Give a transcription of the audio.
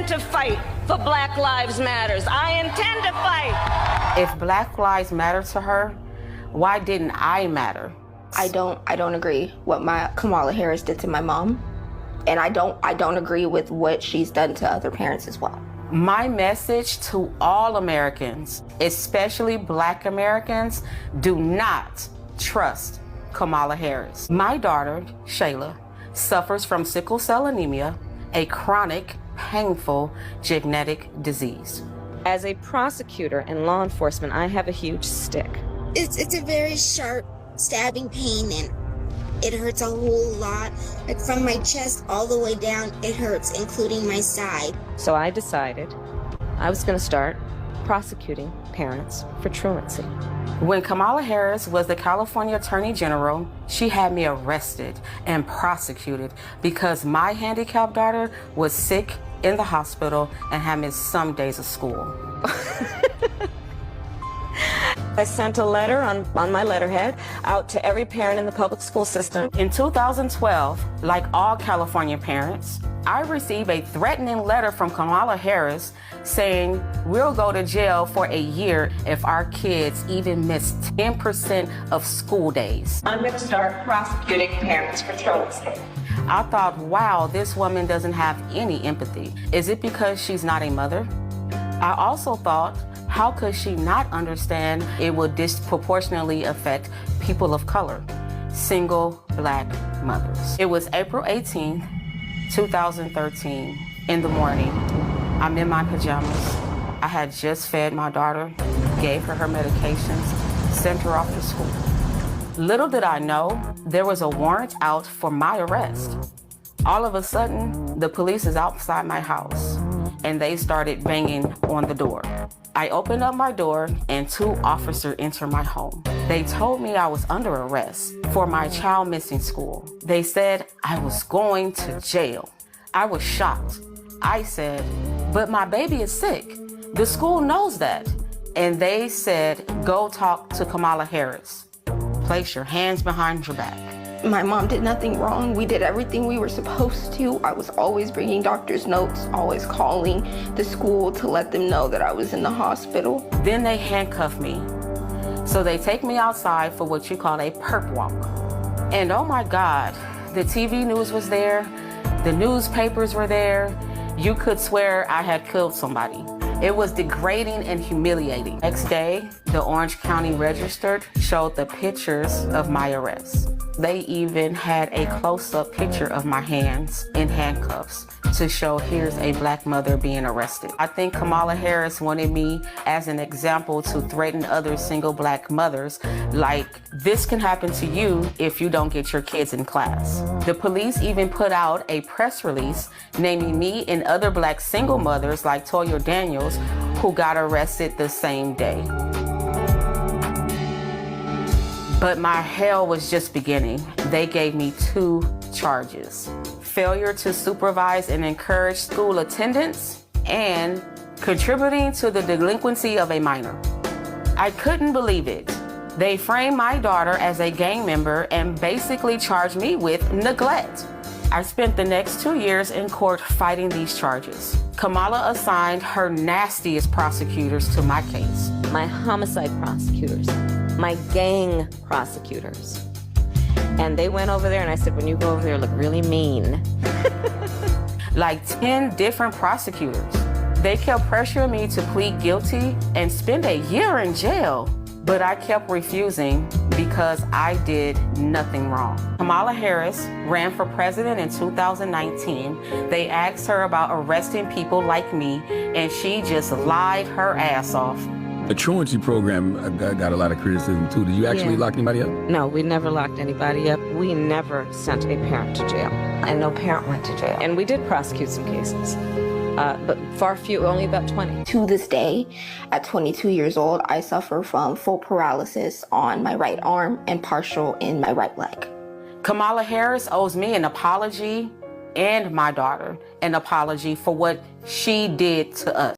to fight for Black Lives Matters. I intend to fight. If Black Lives matter to her, why didn't I matter? I don't agree what Kamala Harris did to my mom, and I don't agree with what she's done to other parents as well. My message to all Americans, especially Black Americans, do not trust Kamala Harris. My daughter, Shayla, suffers from sickle cell anemia, a chronic, painful genetic disease. As a prosecutor and law enforcement, I have a huge stick. It's a very sharp stabbing pain, and it hurts a whole lot. Like from my chest all the way down, it hurts, including my side. So I decided I was going to start prosecuting parents for truancy. When Kamala Harris was the California Attorney General, she had me arrested and prosecuted because my handicapped daughter was sick in the hospital and had missed some days of school. I sent a letter on my letterhead out to every parent in the public school system. In 2012, like all California parents, I received a threatening letter from Kamala Harris saying we'll go to jail for a year if our kids even miss 10% of school days. I'm going to start prosecuting parents for truancy. I thought, wow, this woman doesn't have any empathy. Is it because she's not a mother? I also thought, how could she not understand it would disproportionately affect people of color, single Black mothers? It was April 18th, 2013, in the morning. I'm in my pajamas. I had just fed my daughter, gave her medications, sent her off to school. Little did I know, there was a warrant out for my arrest. All of a sudden, the police is outside my house, and they started banging on the door. I opened up my door, and 2 officers entered my home. They told me I was under arrest for my child missing school. They said I was going to jail. I was shocked. I said, but my baby is sick. The school knows that. And they said, go talk to Kamala Harris. Place your hands behind your back. My mom did nothing wrong. We did everything we were supposed to. I was always bringing doctor's notes, always calling the school to let them know that I was in the hospital. Then they handcuff me. So they take me outside for what you call a perp walk. And oh my God, the TV news was there, the newspapers were there. You could swear I had killed somebody. It was degrading and humiliating. Next day, the Orange County Register showed the pictures of my arrest. They even had a close-up picture of my hands in handcuffs to show here's a Black mother being arrested. I think Kamala Harris wanted me as an example to threaten other single Black mothers, like this can happen to you if you don't get your kids in class. The police even put out a press release naming me and other Black single mothers like Toya Daniels who got arrested the same day. But my hell was just beginning. They gave me 2 charges: failure to supervise and encourage school attendance and contributing to the delinquency of a minor. I couldn't believe it. They framed my daughter as a gang member and basically charged me with neglect. I spent the next 2 years in court fighting these charges. Kamala assigned her nastiest prosecutors to my case. My homicide prosecutors, my gang prosecutors. And they went over there and I said, when you go over there, look really mean. Like 10 different prosecutors. They kept pressuring me to plead guilty and spend a year in jail. But I kept refusing because I did nothing wrong. Kamala Harris ran for president in 2019. They asked her about arresting people like me, and she just lied her ass off. The truancy program got a lot of criticism too. Did you actually lock anybody up? No, we never locked anybody up. We never sent a parent to jail. And no parent went to jail. And we did prosecute some cases. But far few, only about 20. To this day, at 22 years old, I suffer from full paralysis on my right arm and partial in my right leg. Kamala Harris owes me an apology and my daughter an apology for what she did to us.